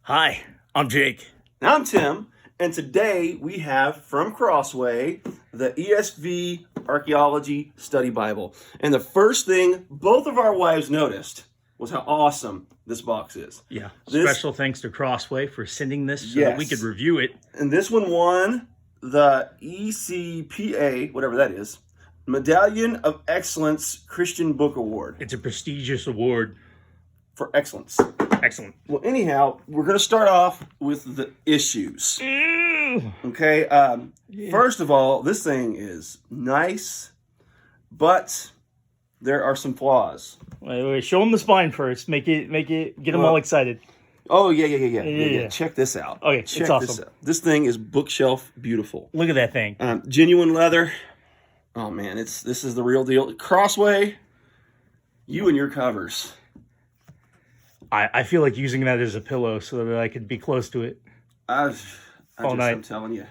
Hi, I'm Jake. And I'm Tim, and today we have from Crossway the ESV Archeology Study Bible. And the first thing both of our wives noticed was how awesome this box is. Yeah, special thanks to Crossway for sending this so that we could Yes. review it. And this one won the ECPA, whatever that is, Medallion of Excellence Christian Book Award It's a prestigious award. for excellence. Excellent. Well, anyhow, we're going to start off with the issues. Okay, First of all, this thing is nice, but there are some flaws. Wait, show them the spine first. Make it, get them all excited. Oh, yeah. Check this out. Okay, Check it's awesome. this out. This thing is bookshelf beautiful. Look at that thing. Genuine leather. Oh, man, this is the real deal. Crossway, you and your covers. I feel like using that as a pillow so that I could be close to it. I'm night. telling you.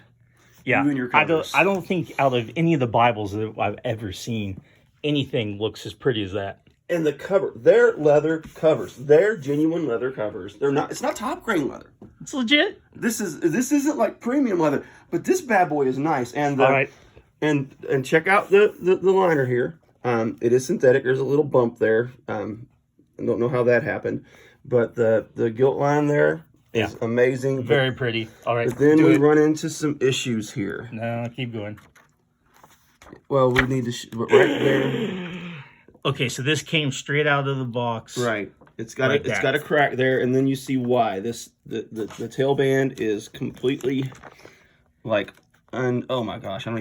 Yeah, You and your covers. I don't think out of any of the Bibles that I've ever seen, anything looks as pretty as that. And the cover, they're leather covers. They're genuine leather covers. They're not. It's not top grain leather. It's legit. This isn't like premium leather, but this bad boy is nice. And All right. and check out the liner here. It is synthetic. There's a little bump there. I don't know how that happened, but the gilt line there is amazing. Very pretty. All right. But then we run into some issues here. No, keep going. Well, we need to right there. Okay, so this came straight out of the box. Right. It's got a crack there, and then you see why. The tail band is completely like, oh my gosh, I don't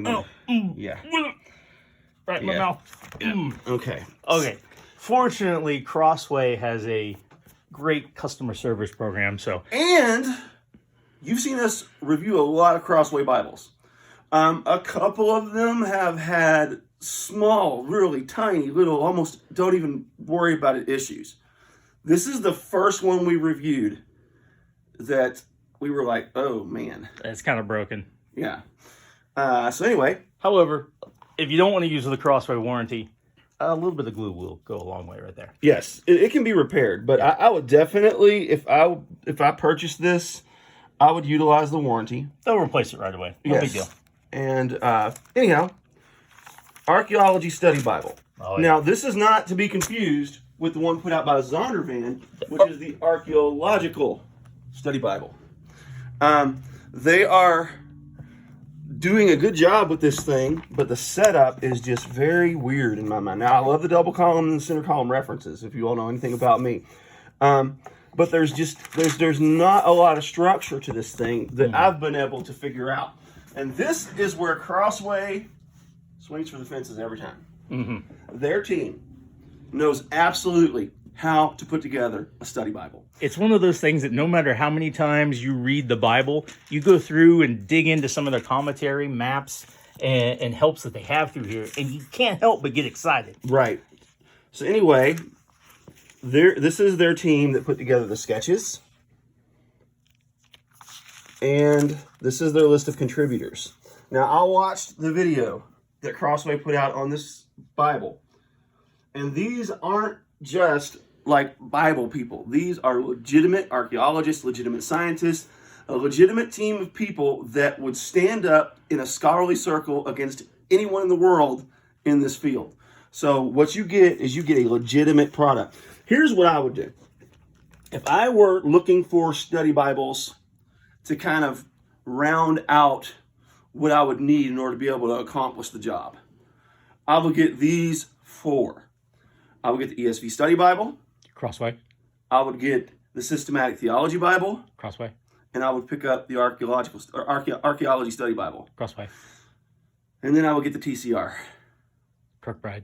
even. Yeah. Right in my mouth. Yeah. Okay. Okay. Fortunately, Crossway has a great customer service program. So, And you've seen us review a lot of Crossway Bibles. A couple of them have had small, really tiny, little, almost don't even worry about it issues. This is the first one we reviewed that we were like, oh man. it's kind of broken. Yeah. So anyway. However, if you don't want to use the Crossway warranty, a little bit of glue will go a long way right there. Yes, it can be repaired, but I would definitely, if I purchased this, I would utilize the warranty. They'll replace it right away. No big deal. And anyhow, Archeology Study Bible. Oh, yeah. Now, this is not to be confused with the one put out by Zondervan, which is the Archaeological Study Bible. They are doing a good job with this thing, but the setup is just very weird in my mind. Now, I love the double column and center column references, if you all know anything about me. But there's not a lot of structure to this thing that I've been able to figure out. And this is where Crossway swings for the fences every time. Mm-hmm. Their team knows absolutely how to put together a study Bible. It's one of those things that no matter how many times you read the Bible, you go through and dig into some of their commentary, maps, and helps that they have through here, and you can't help but get excited. Right. So anyway, this is their team that put together the sketches. And this is their list of contributors. Now, I watched the video that Crossway put out on this Bible. And these aren't just like Bible people. These are legitimate archaeologists, legitimate scientists, a legitimate team of people that would stand up in a scholarly circle against anyone in the world in this field. So what you get is you get a legitimate product. Here's what I would do. If I were looking for study Bibles to kind of round out what I would need in order to be able to accomplish the job, I would get these four. I would get the ESV Study Bible. Crossway. I would get the Systematic Theology Bible. Crossway. And I would pick up the Archaeology Study Bible. Crossway. And then I would get the TCR. Kirkbride.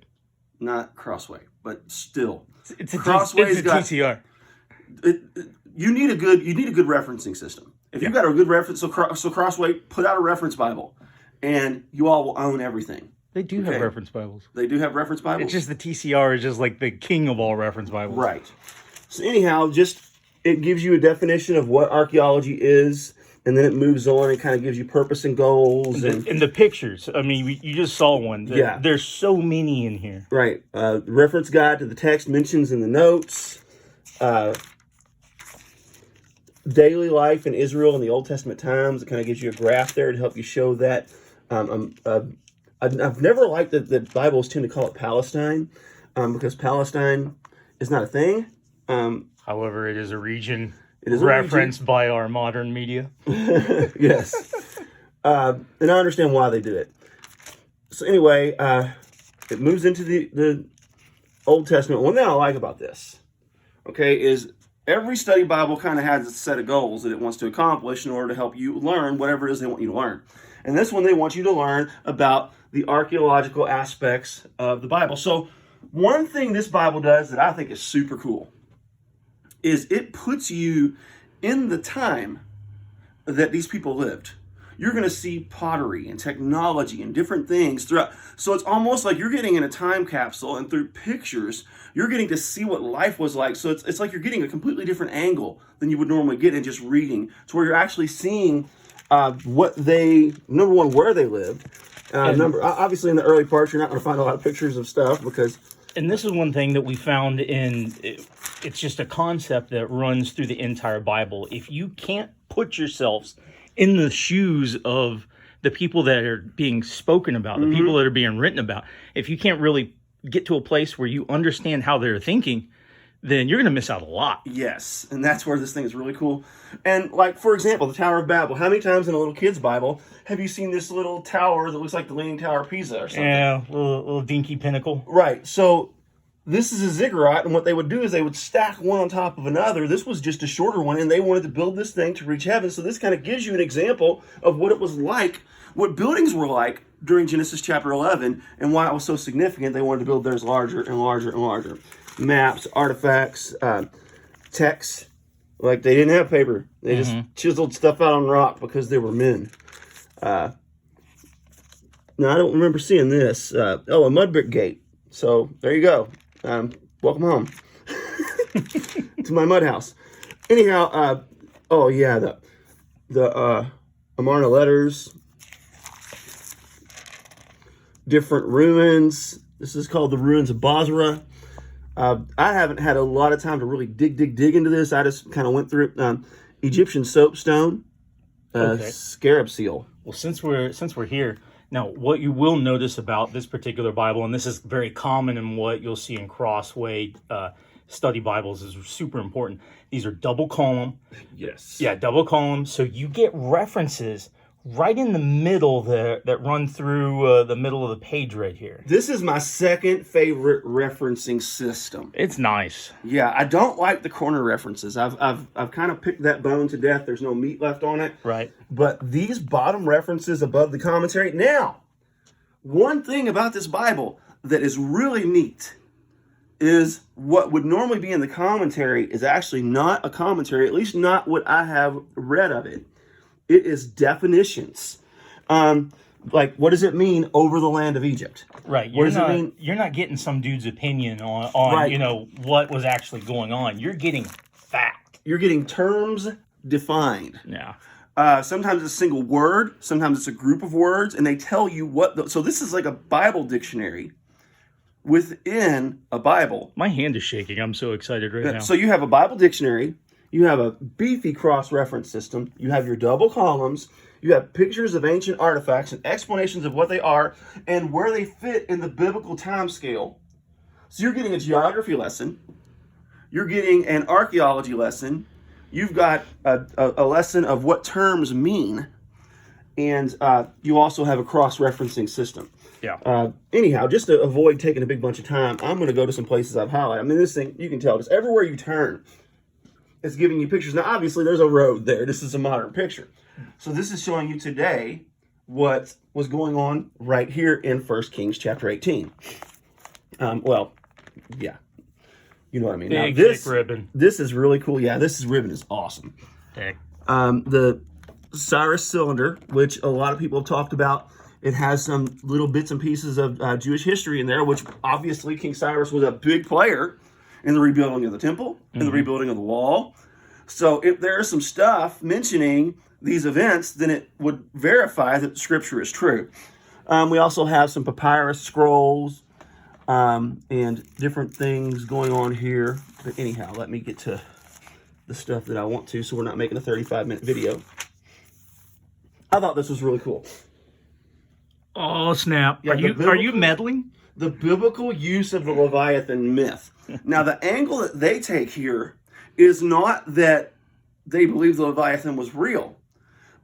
Not Crossway, but still. It's a Crossway's got TCR. You need a good referencing system. If you've got a good reference, so Crossway put out a reference Bible, and you all will own everything. They do have reference Bibles. They do have reference Bibles? It's just the TCR is just like the king of all reference Bibles. Right. So anyhow, it gives you a definition of what archaeology is, and then it moves on and kind of gives you purpose and goals. And the pictures. I mean, you just saw one. Yeah. There's so many in here. Right. Reference guide to the text mentions in the notes. daily life in Israel in the Old Testament times. It kind of gives you a graph there to help you show that. I've never liked that the Bibles tend to call it Palestine, because Palestine is not a thing. However, it is a region referenced by our modern media. Yes. And I understand why they do it. So anyway, it moves into the Old Testament. One thing I like about this, okay, is every study Bible kind of has a set of goals that it wants to accomplish in order to help you learn whatever it is they want you to learn. And this one, they want you to learn about the archaeological aspects of the Bible. So one thing this Bible does that I think is super cool is it puts you in the time that these people lived. You're going to see pottery and technology and different things throughout. So it's almost like you're getting in a time capsule, and through pictures, you're getting to see what life was like. So it's like you're getting a completely different angle than you would normally get in just reading, to where you're actually seeing what they, number one, where they lived. Obviously in the early parts, you're not going to find a lot of pictures of stuff because... And this is one thing that we found it's just a concept that runs through the entire Bible. If you can't put yourselves in the shoes of the people that are being spoken about, the people that are being written about, if you can't really get to a place where you understand how they're thinking, then you're going to miss out a lot. Yes, and that's where this thing is really cool. And like, for example, the Tower of Babel. How many times in a little kid's Bible have you seen this little tower that looks like the Leaning Tower of Pisa or something? Yeah, little dinky pinnacle. Right, so this is a ziggurat, and what they would do is they would stack one on top of another. This was just a shorter one, and they wanted to build this thing to reach heaven. So this kind of gives you an example of what it was like, what buildings were like during Genesis chapter 11, and why it was so significant. They wanted to build theirs larger and larger and larger. Maps, artifacts, texts. Like, they didn't have paper. They just chiseled stuff out on rock because they were men. Now, I don't remember seeing this. A mud brick gate. So, there you go. Welcome home to my mud house. Anyhow, the Amarna letters, different ruins. This is called the ruins of Basra. I haven't had a lot of time to really dig into this. I just kind of went through it. Egyptian soapstone, scarab seal. Well, since we're here now, what you will notice about this particular Bible, and this is very common in what you'll see in Crossway study Bibles, is super important. These are double column. Yes. Yeah, double column. So you get references right in the middle that run through the middle of the page right here. This is my second favorite referencing system. It's nice. Yeah, I don't like the corner references. I've kind of picked that bone to death. There's no meat left on it. Right. But these bottom references above the commentary. Now, one thing about this Bible that is really neat is what would normally be in the commentary is actually not a commentary, at least not what I have read of it. It is definitions. Like, what does it mean over the land of Egypt? Right. What does it mean? You're not getting some dude's opinion on Right. What was actually going on. You're getting fact. You're getting terms defined. Yeah. Sometimes it's a single word. Sometimes it's a group of words. And they tell you what... So this is like a Bible dictionary within a Bible. My hand is shaking. I'm so excited right now. So you have a Bible dictionary. You have a beefy cross-reference system. You have your double columns. You have pictures of ancient artifacts and explanations of what they are and where they fit in the biblical time scale. So you're getting a geography lesson. You're getting an archaeology lesson. You've got a lesson of what terms mean. And you also have a cross-referencing system. Yeah. Anyhow, just to avoid taking a big bunch of time, I'm going to go to some places I've highlighted. I mean, this thing, you can tell, just everywhere you turn, it's giving you pictures. Now, obviously, there's a road there. This is a modern picture. So this is showing you today what was going on right here in 1 Kings chapter 18. Well, yeah. You know what I mean. Big, now, this ribbon. This is really cool. Yeah, this ribbon is awesome. Heck. The Cyrus cylinder, which a lot of people have talked about, it has some little bits and pieces of Jewish history in there, which obviously King Cyrus was a big player in the rebuilding of the temple, in the rebuilding of the wall. So if there's some stuff mentioning these events, then it would verify that the scripture is true. We also have some papyrus scrolls and different things going on here. But anyhow, let me get to the stuff that I want to, so we're not making a 35-minute video. I thought this was really cool. Oh, snap. Yeah, Are you meddling? The biblical use of the Leviathan myth. Now, the angle that they take here is not that they believe the Leviathan was real,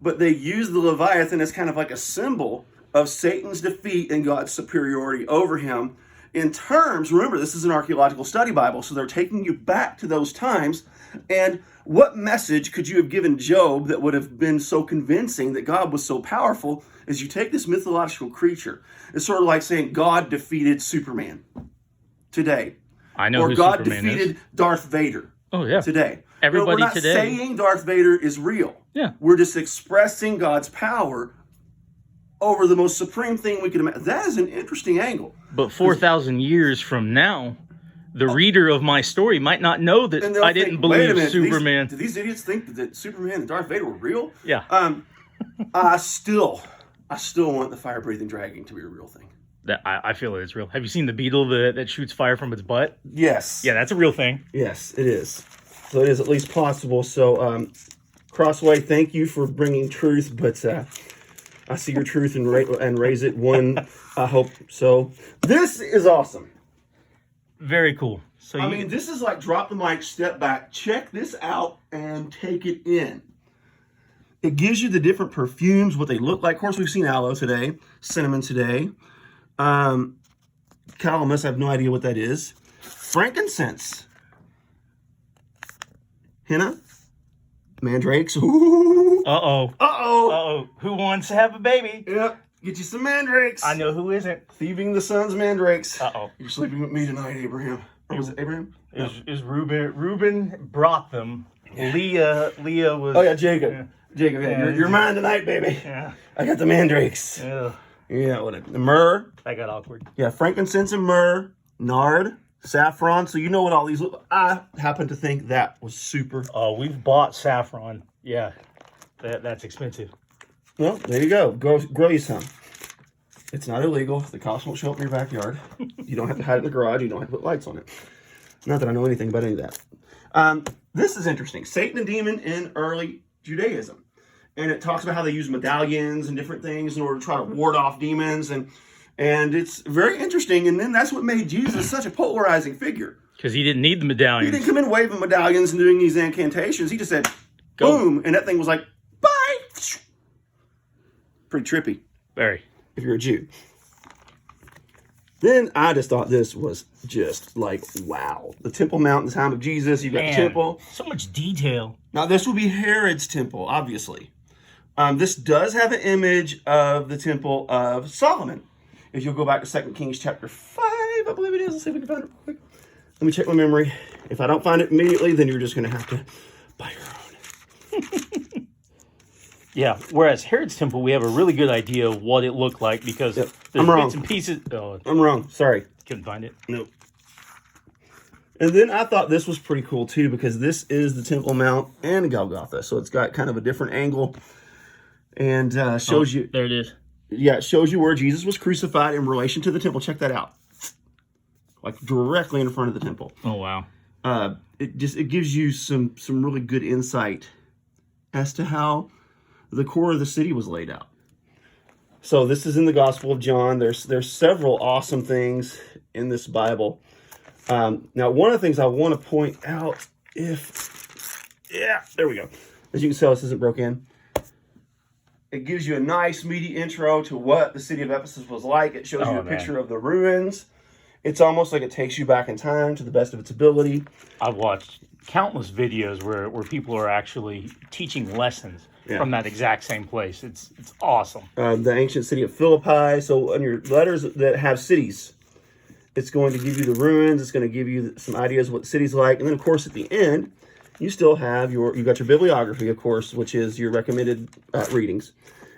but they use the Leviathan as kind of like a symbol of Satan's defeat and God's superiority over him. In terms, remember, this is an archaeological study Bible, so they're taking you back to those times. And what message could you have given Job that would have been so convincing that God was so powerful? Is you take this mythological creature. It's sort of like saying God defeated Superman today. I know or who God Superman defeated is. Darth Vader. Oh, yeah. Today. Everybody we're not today. saying Darth Vader is real. Yeah. We're just expressing God's power over the most supreme thing we could imagine. That is an interesting angle. But 4,000 years from now, the reader of my story might not know that I didn't believe Superman. Do these idiots think that Superman and Darth Vader were real? Yeah. I still want the fire-breathing dragon to be a real thing. I feel it is real. Have you seen the beetle that shoots fire from its butt? Yes. Yeah, that's a real thing. Yes, it is. So it is at least possible. So, Crossway, thank you for bringing truth, but I see your truth and raise it one. I hope so. This is awesome. Very cool. So I mean, this is like drop the mic, step back, check this out, and take it in. It gives you the different perfumes, what they look like. Of course, we've seen aloe today, cinnamon today. Calamus, I have no idea what that is. Frankincense. Henna. Mandrakes. Ooh. Uh-oh. Uh-oh. Uh-oh. Who wants to have a baby? Yep. Get you some mandrakes. I know who isn't. Thieving the sun's mandrakes. Uh-oh. You're sleeping with me tonight, Abraham. Or was it Abraham? Is Reuben brought them. Leah was... Oh, yeah, Jacob. Yeah. Jacob, yeah. You're mine tonight, baby. Yeah. I got the mandrakes. Yeah. Yeah, whatever. The myrrh. That got awkward. Yeah, frankincense and myrrh. Nard. Saffron. So you know what all these look. I happen to think that was super. Oh, we've bought saffron. Yeah. That's expensive. Well, there you go. Grow you some. It's not illegal. The cops won't show up in your backyard. You don't have to hide it in the garage. You don't have to put lights on it. Not that I know anything about any of that. This is interesting. Satan and demon in early Judaism. And it talks about how they use medallions and different things in order to try to ward off demons. And it's very interesting. And then that's what made Jesus such a polarizing figure. Because he didn't need the He medallions. didn't come in waving medallions and doing these incantations. He just said, Go. boom. And that thing was like, bye. Pretty trippy. Very. If you're a Jew. Then I just thought this was just like, wow. The Temple Mount in the time of Jesus. You've got the temple. So much detail. Now, this will be Herod's temple, obviously. This does have an image of the temple of Solomon. If you'll go back to 2 Kings chapter 5, I believe it is. Let's see if we can find it real quick. Let me check my memory. If I don't find it immediately, then you're just going to have to buy your own. Yeah, whereas Herod's temple, we have a really good idea of what it looked like because there's I'm wrong. bits and pieces. Oh, I'm wrong. Sorry. couldn't find it. Nope. And then I thought this was pretty cool too because this is the Temple Mount and Golgotha. So it's got kind of a different angle and shows you. There it is. Yeah, it shows you where Jesus was crucified in relation to the temple. Check that out. Like directly in front of the temple. Oh, wow. It gives you some really good insight as to how the core of the city was laid out. So this is in the Gospel of John. There's several awesome things in this Bible. Now, one of the things I want to point out, there we go. As you can tell, this isn't broke in. It gives you a nice meaty intro to what the city of Ephesus was like. It shows you a picture of the ruins. It's almost like it takes you back in time to the best of its ability. I've watched countless videos where people are actually teaching lessons from that exact same place. It's awesome. The ancient city of Philippi. So on your letters that have cities, it's going to give you the ruins. It's going to give you some ideas of what the city's like. And then, of course, at the end, you still have you got your bibliography, of course, which is your recommended readings.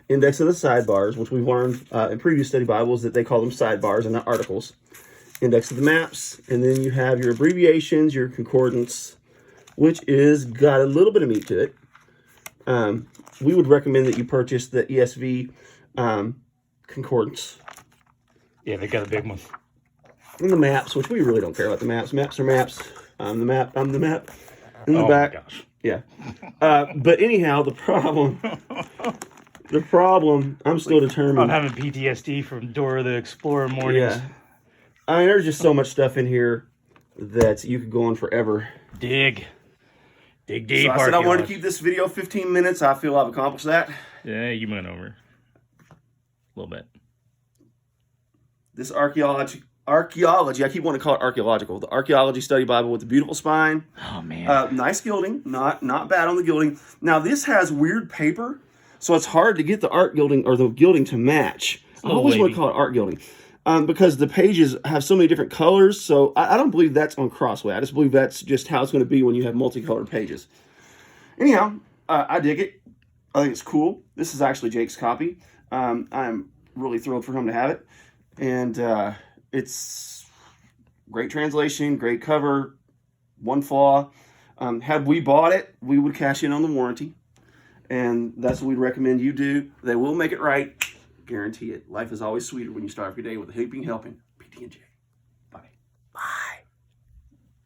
Index of the sidebars, which we've learned in previous study Bibles that they call them sidebars and not articles. Index of the maps, and then you have your abbreviations, your concordance, which is got a little bit of meat to it. We would recommend that you purchase the ESV concordance. Yeah, they got a big one. And the maps, which we really don't care about the maps. Maps are maps. I'm the map. I'm the map. In the Oh back, my gosh. Yeah. But anyhow, the problem, I'm still I'm determined. having PTSD from Dora the Explorer mornings. Yeah. I mean, there's just so much stuff in here that you could go on forever. Dig deep. So I said I wanted to keep this video 15 minutes. I feel I've accomplished that. Yeah, you went over a little bit. This archaeology, I keep wanting to call it archaeological. The Archaeology Study Bible with the beautiful spine. Oh man. Nice gilding, not bad on the gilding. Now this has weird paper, so it's hard to get the art gilding or the gilding to match. I always want to call it art gilding. Because the pages have so many different colors, so I don't believe that's on Crossway. I just believe that's just how it's going to be when you have multicolored pages. Anyhow, I dig it. I think it's cool. This is actually Jake's copy. I'm really thrilled for him to have it. And it's great translation, great cover, one flaw. Had we bought it, we would cash in on the warranty. And that's what we'd recommend you do. They will make it right. Guarantee it. Life is always sweeter when you start every day with a heaping helping. PT&J.